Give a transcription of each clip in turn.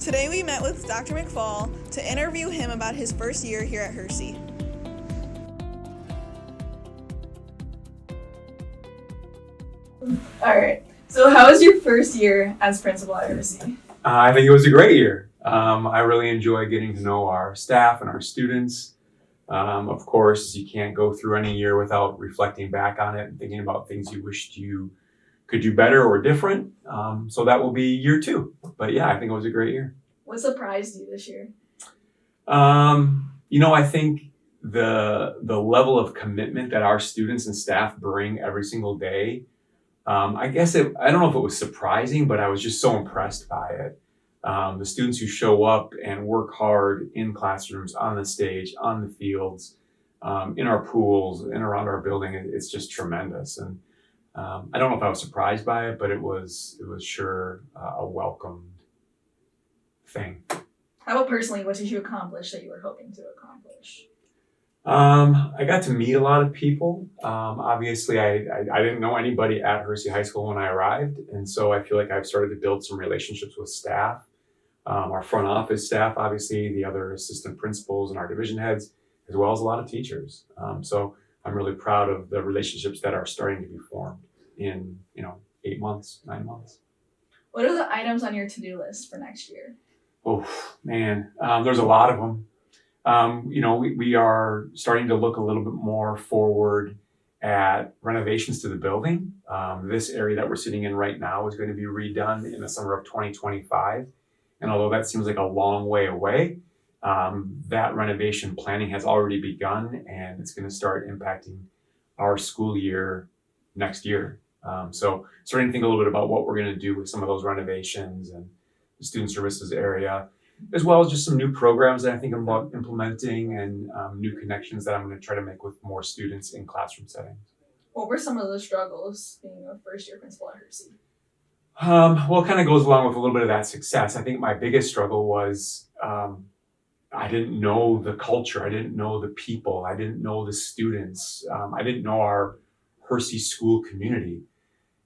Today we met with Dr. McFaul to interview him about his first year here at Hersey. All right. So how was your first year as principal at Hersey? I think it was a great year. I really enjoy getting to know our staff and our students. Of course, you can't go through any year without reflecting back on it and thinking about things you wished you could do better or different. So that will be year 2. But yeah, I think it was a great year. What surprised you this year? I think the level of commitment that our students and staff bring every single day. I don't know if it was surprising, but I was just so impressed by it. The students who show up and work hard in classrooms, on the stage, on the fields, in our pools, and around our building, it's just tremendous. And I don't know if I was surprised by it, but it was sure a welcomed thing. How about personally, what did you accomplish that you were hoping to accomplish? I got to meet a lot of people. Obviously, I didn't know anybody at Hersey High School when I arrived, and so I feel like I've started to build some relationships with staff, our front office staff, obviously, the other assistant principals and our division heads, as well as a lot of teachers. So I'm really proud of the relationships that are starting to be formed in 8 months, 9 months. What are the items on your to-do list for next year? Oh man, there's a lot of them. We are starting to look a little bit more forward at renovations to the building. This area that we're sitting in right now is going to be redone in the summer of 2025. And although that seems like a long way away, that renovation planning has already begun, and it's going to start impacting our school year next year. So starting to think a little bit about what we're going to do with some of those renovations and the student services area, as well as just some new programs that I think about implementing and new connections that I'm going to try to make with more students in classroom settings. What were some of the struggles being a first-year principal at Hersey? Well, it kind of goes along with a little bit of that success. I think my biggest struggle was I didn't know the culture. I didn't know the people. I didn't know the students. I didn't know our Hersey school community.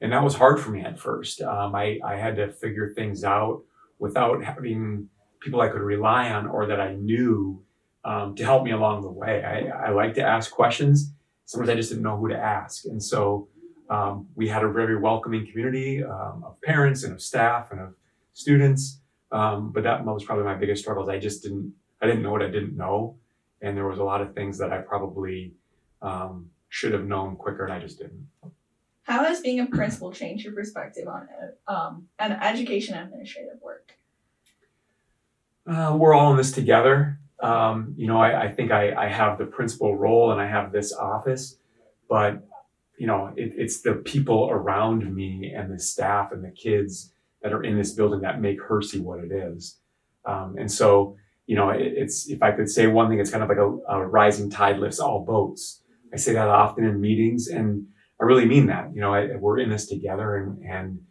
And that was hard for me at first. I had to figure things out without having people I could rely on or that I knew to help me along the way. I like to ask questions. Sometimes I just didn't know who to ask. And so we had a very welcoming community of parents and of staff and of students. But that was probably my biggest struggle. I didn't know what I didn't know. And there was a lot of things that I probably should have known quicker, and I just didn't. How has being a principal changed your perspective on an education administrative work? We're all in this together. I think I have the principal role and I have this office, but it's the people around me and the staff and the kids that are in this building that make Hersey what it is. And so, it's, if I could say one thing, it's kind of like a rising tide lifts all boats. I say that often in meetings, and I really mean that. We're in this together, and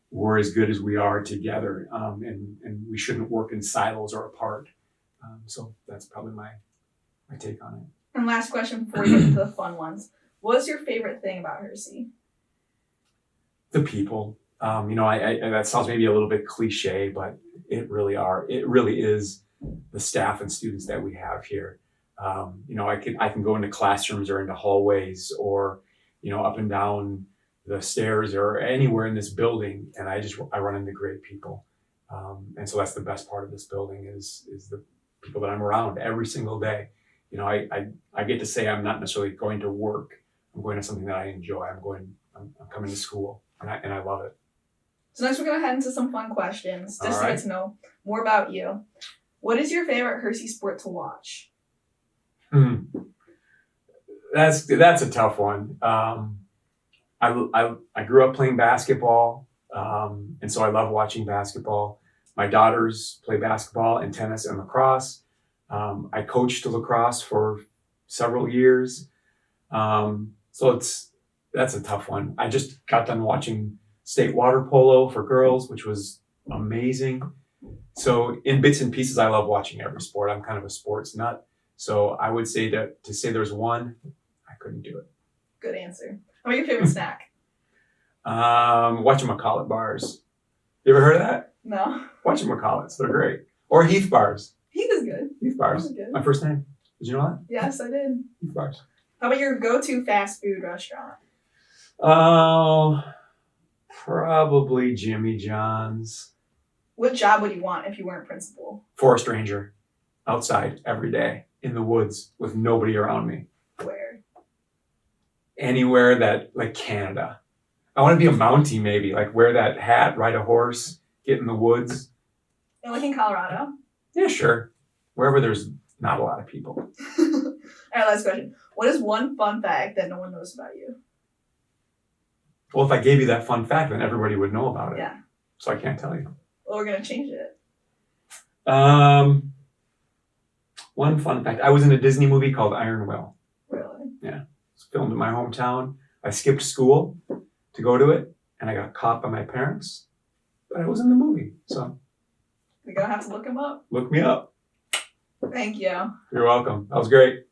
we're as good as we are together, and we shouldn't work in silos or apart. So that's probably my take on it. And last question before we get into the fun ones. What's your favorite thing about Hersey? The people. That sounds maybe a little bit cliche, but it really is the staff and students that we have here. I can go into classrooms or into hallways or, up and down the stairs or anywhere in this building, and I run into great people. And so that's the best part of this building is the people that I'm around every single day. I get to say I'm not necessarily going to work. I'm going to something that I enjoy. I'm coming to school, and I love it. So next we're going to head into some fun questions, just All right. to get to know more about you. What is your favorite Hersey sport to watch? That's a tough one. I grew up playing basketball, and so I love watching basketball. My daughters play basketball and tennis and lacrosse. I coached lacrosse for several years. So that's a tough one. I just got done watching state water polo for girls, which was amazing. So in bits and pieces, I love watching every sport. I'm kind of a sports nut. So I would say that to say there's one, I couldn't do it. Good answer. What are your favorite snack? Watching McFaul bars. You ever heard of that? No. Whatchamacallits, they're great. Or Heath bars. Heath is good. Heath bars. Heath is good. My first name. Did you know that? Yes, I did. Heath bars. How about your go-to fast food restaurant? Oh, probably Jimmy John's. What job would you want if you weren't principal? Forest ranger, outside every day in the woods with nobody around me. Where? Anywhere that, like Canada. I want to be a Mountie maybe, like wear that hat, ride a horse, get in the woods. And like in Colorado? Yeah, sure. Wherever there's not a lot of people. All right, last question. What is one fun fact that no one knows about you? Well, if I gave you that fun fact, then everybody would know about it. Yeah. So I can't tell you. Well, we're gonna change it. One fun fact. I was in a Disney movie called Iron Will. Really? It's filmed in my hometown. I skipped school to go to it, and I got caught by my parents. But I was in the movie, so We're gonna have to look him up. look me up. Thank you. You're welcome. That was great.